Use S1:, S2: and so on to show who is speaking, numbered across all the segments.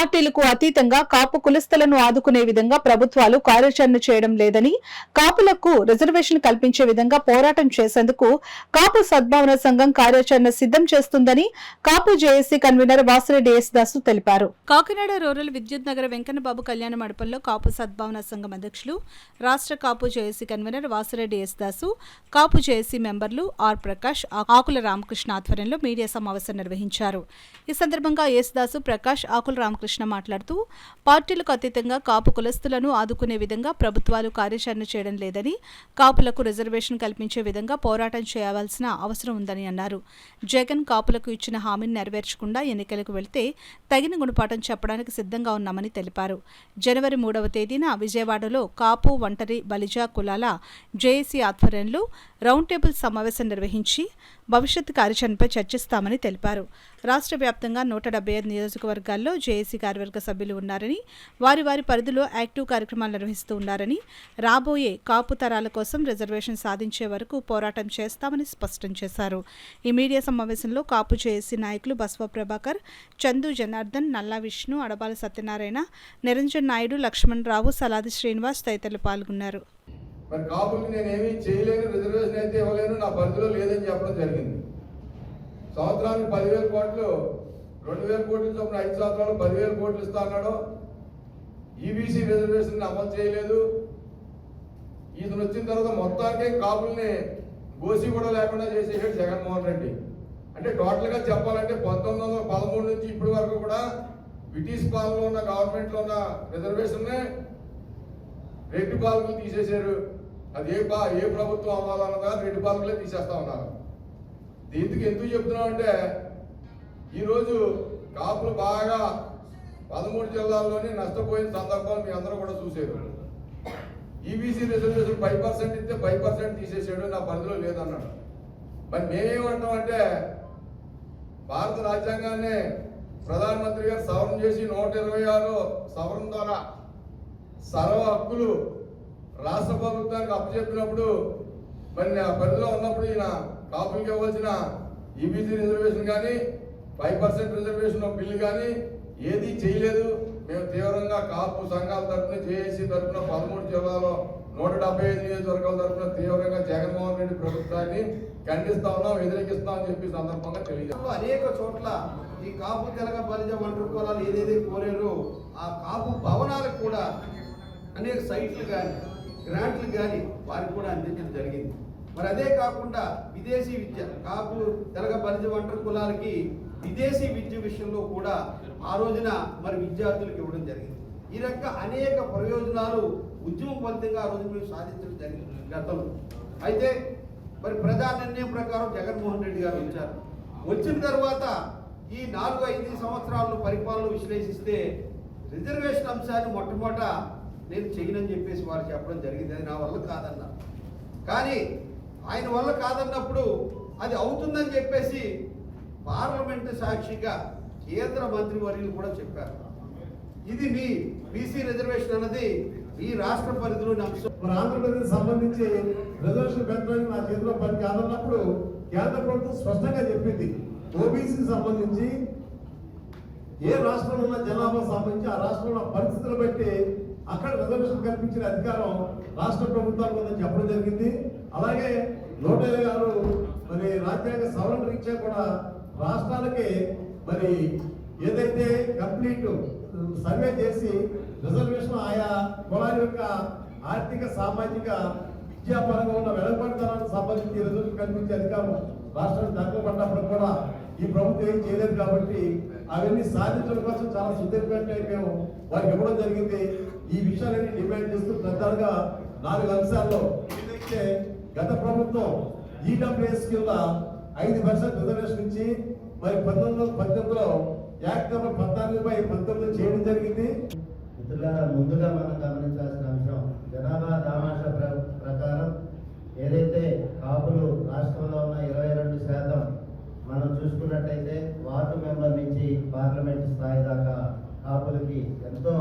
S1: పార్టీలకు అతీతంగా కాపు కులస్తులను ఆదుకునే విధంగా ప్రభుత్వాలు కార్యాచరణ చేయడం లేదని, కాపులకు రిజర్వేషన్ కల్పించే విధంగా పోరాటం చేసేందుకు కాపు సద్భావన సంఘం కార్యాచరణ సిద్ధం చేస్తుందని కాపు జేఏసీ కన్వీనర్ వాసిరెడ్డి యేసుదాసు తెలిపారు. కాకినాడ రూరల్ విద్యుత్ నగర వెంకన్నబాబు కళ్యాణ మండపంలో కాపు సద్భావన సంఘం అధ్యక్షులు, రాష్ట్ర కాపు జేఏసీ కన్వీనర్ వాసిరెడ్డి యేసుదాసు, కాపు జేఏసీ మెంబర్లు ఆర్ ప్రకాష్, ఆకుల రామకృష్ణ ఆధ్వర్యంలో మీడియా సమావేశం నిర్వహించారు. ఈ సందర్భంగా యేసుదాసు, ప్రకాష్, ఆకుల రామకృష్ణ మాట్లాడుతూ పార్టీలకు అతీతంగా కాపు కులస్తులను ఆదుకునే విధంగా ప్రభుత్వాలు కార్యాచరణ చేయడం లేదని, కాపులకు రిజర్వేషన్ కల్పించే విధంగా పోరాటం చేయవలసిన అవసరం ఉందని అన్నారు. జగన్ కాపులకు ఇచ్చిన హామీని నెరవేర్చకుండా ఎన్నికలకు వెళ్తే తగిన గుణపాఠం చెప్పడానికి సిద్ధంగా ఉన్నామని తెలిపారు. జనవరి 3వ తేదీన విజయవాడలో కాపు, ఒంటరి, బలిజ కులాల జేఏసీ ఆధ్వర్యంలో రౌండ్ టేబుల్ సమావేశం నిర్వహించి భవిష్యత్ కార్యాచరణపై చర్చిస్తామని తెలిపారు. రాష్ట్ర వ్యాప్తంగా 175 నియోజకవర్గాల్లో జేఏసీ కార్యవర్గ సభ్యులు ఉన్నారని, వారి పరిధిలో యాక్టివ్ కార్యక్రమాలు నిర్వహిస్తూ ఉన్నారని, రాబోయే కాపు తరాల కోసం రిజర్వేషన్ సాధించే వరకు పోరాటం చేస్తామని స్పష్టం చేశారు. ఈ మీడియా సమావేశంలో కాపు జేఏసీ నాయకులు బసవ ప్రభాకర్, చందు జనార్దన్, నల్లా విష్ణు, అడబాల సత్యనారాయణ, నిరంజన్ నాయుడు, లక్ష్మణ్ రావు, సలాది శ్రీనివాస్ తదితరులు పాల్గొన్నారు.
S2: మరి కాపులకి నేనేమీ చేయలేను, రిజర్వేషన్ అయితే ఇవ్వలేను, నా పరిధిలో లేదని చెప్పడం జరిగింది. సంవత్సరానికి 10,000 కోట్లు, 2,000 కోట్ల చొప్పున 5 సంవత్సరాలు 10,000 కోట్లు ఇస్తా అన్నాడు. ఈబీసీ రిజర్వేషన్ అమలు చేయలేదు. ఈతను వచ్చిన తర్వాత మొత్తానికి కాపుల్ని గోసి కూడా లేకుండా చేసేసాడు జగన్మోహన్ రెడ్డి. అంటే టోటల్గా చెప్పాలంటే 1913 నుంచి ఇప్పటి వరకు కూడా బ్రిటిష్ పాలనలో ఉన్న గవర్నమెంట్లో ఉన్న రిజర్వేషన్నే రెడ్డి పాలకులు తీసేశారు. అది ఏ ప్రభుత్వం అవ్వాలన్నదా రెడ్డి పాలకులే తీసేస్తా ఉన్నారు. దీనికి ఎందుకు చెప్తున్నాం అంటే ఈరోజు కాపులు బాగా 13 జిల్లాల్లోనే నష్టపోయిన సందర్భాలు మీ అందరూ కూడా చూసారు. ఈబీసీ రిజర్వేషన్ 5% ఇస్తే 5% తీసేసాడు, నా పరిధిలో లేదన్నాడు. మరి మేమేమంటామంటే భారత రాజ్యాంగాన్ని ప్రధానమంత్రి గారు సవరణ చేసి 126 సవరణ ద్వారా సర్వ హక్కులు రాష్ట్ర ప్రభుత్వానికి అప్పచెప్పినప్పుడు మరి నా పరిధిలో ఉన్నప్పుడు ఈయన కాపులకి ఇవ్వాల్సిన ఈబీసీ రిజర్వేషన్ కానీ 5% రిజర్వేషన్ బిల్లు కానీ ఏది చేయలేదు. మేము తీవ్రంగా కాపు సంఘాల తరఫున, జేఏసీ తరఫున 13 జిల్లాలో 175 నియోజకవర్గాల తరఫున తీవ్రంగా జగన్మోహన్ రెడ్డి ప్రభుత్వాన్ని ఖండిస్తా ఉన్నాం, వ్యతిరేకిస్తామని చెప్పి సందర్భంగా తెలియజేస్తాం.
S3: అనేక చోట్ల ఈ కాపు, తెలగ, బలిజ, ఒంటరి కులాలు ఏదైతే కోరారో ఆ కాపు భవనాలకు కూడా అనేక సైట్లు కానీ గ్రాంట్లు కానీ వారికి కూడా అందించడం జరిగింది. మరి అదే కాకుండా విదేశీ విద్య, కాపు, తెలగ, బలిజ, ఒంటరి కులాలకి విదేశీ విద్య విషయంలో కూడా ఆ రోజున మరి విద్యార్థులకు ఇవ్వడం జరిగింది. ఈ రకంగా అనేక ప్రయోజనాలు ఉద్యమ ఫలితంగా ఆ రోజు మేము సాధించడం జరిగింది గతంలో. అయితే మరి ప్రజా నిర్ణయం ప్రకారం జగన్మోహన్ రెడ్డి గారు వచ్చారు. వచ్చిన తర్వాత ఈ 4-5 సంవత్సరాల పరిపాలన విశ్లేషిస్తే రిజర్వేషన్ అంశాన్ని మొట్టమొదట నేను చేయనని చెప్పేసి వారు చెప్పడం జరిగింది. అది నా వల్ల కాదన్నారు. కానీ ఆయన వల్ల కాదన్నప్పుడు అది అవుతుందని చెప్పేసి పార్లమెంటు సాక్షిగా కేంద్ర మంత్రి వర్యులు కూడా చెప్పారు. ఇది మీ బీసీ రిజర్వేషన్ అన్నది ఈ రాష్ట్ర పరిధిలోని అంశం.
S4: మన ఆంధ్రప్రదేశ్ సంబంధించి రిజర్వేషన్ పెట్టడానికి నా చేతిలో పని కాదన్నప్పుడు కేంద్ర ప్రభుత్వం స్పష్టంగా చెప్పింది, ఓబీసీకి సంబంధించి ఏ రాష్ట్రంలో ఉన్న జనాభా సంబంధించి ఆ రాష్ట్రంలో పరిస్థితులు బట్టి అక్కడ రిజర్వేషన్ కల్పించిన అధికారం రాష్ట్ర ప్రభుత్వాలకు ఉందని చెప్పడం జరిగింది. అలాగే 126 మరి రాజ్యాంగ సవరణ రీత్యా కూడా రాష్ట్రాలకి మరి ఏదైతే కంప్లీట్ సర్వే చేసి రిజర్వేషన్ ఆయా కులాల యొక్క ఆర్థిక, సామాజిక, విద్యాపరంగా ఉన్న వెనుకబడితనానికి సంబంధించి రిజర్వేషన్ కల్పించే అధికారం రాష్ట్రానికి దక్కబడినప్పుడు కూడా ఈ ప్రభుత్వం ఏం చేయలేదు. కాబట్టి అవన్నీ సాధించడం కోసం చాలా సుదీర్ఘంగా మేము వారికి ఇవ్వడం జరిగింది. ఈ విషయాలన్నీ డిమాండ్ చేస్తూ ప్రధానంగా 4 అంశాల్లో ఏదైతే గత ప్రభుత్వం ఈడబ్ల్యూఎస్ కింద 5% రిజర్వేషన్ ఇచ్చి మరి 1918లో యాక్ట్ నెంబర్ 14/19 చేయడం జరిగింది.
S5: ముందుగా మనం గమనించాల్సిన అంశం, జనాభా దామాషా ప్రకారం ఏదైతే కాపులు రాష్ట్రంలో ఉన్న 22% మనం చూసుకున్నట్టయితే వార్డు మెంబర్ నుంచి పార్లమెంట్ స్థాయి దాకా కాపులకి ఎంతో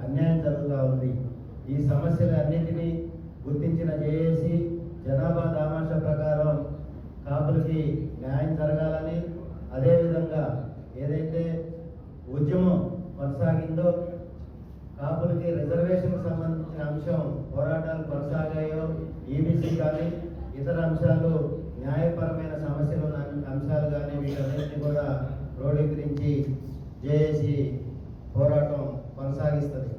S5: అన్యాయం జరుగుతూ ఉంది. ఈ సమస్యలన్నింటినీ గుర్తించిన జేఏసీ జనాభా దామాషా ప్రకారం కాపులకి న్యాయం జరగాలని, అదేవిధంగా ఏదైతే ఉద్యమం కొనసాగిందో, కాపులకి రిజర్వేషన్కి సంబంధించిన అంశం పోరాటాలు కొనసాగాయో, ఈబీసీ కానీ ఇతర అంశాలు న్యాయపరమైన సమస్యలు ఉన్న అంశాలు కానీ వీటన్నిటిని కూడా క్రోడీకరించి జేఏసీ పోరాటం కొనసాగిస్తుంది.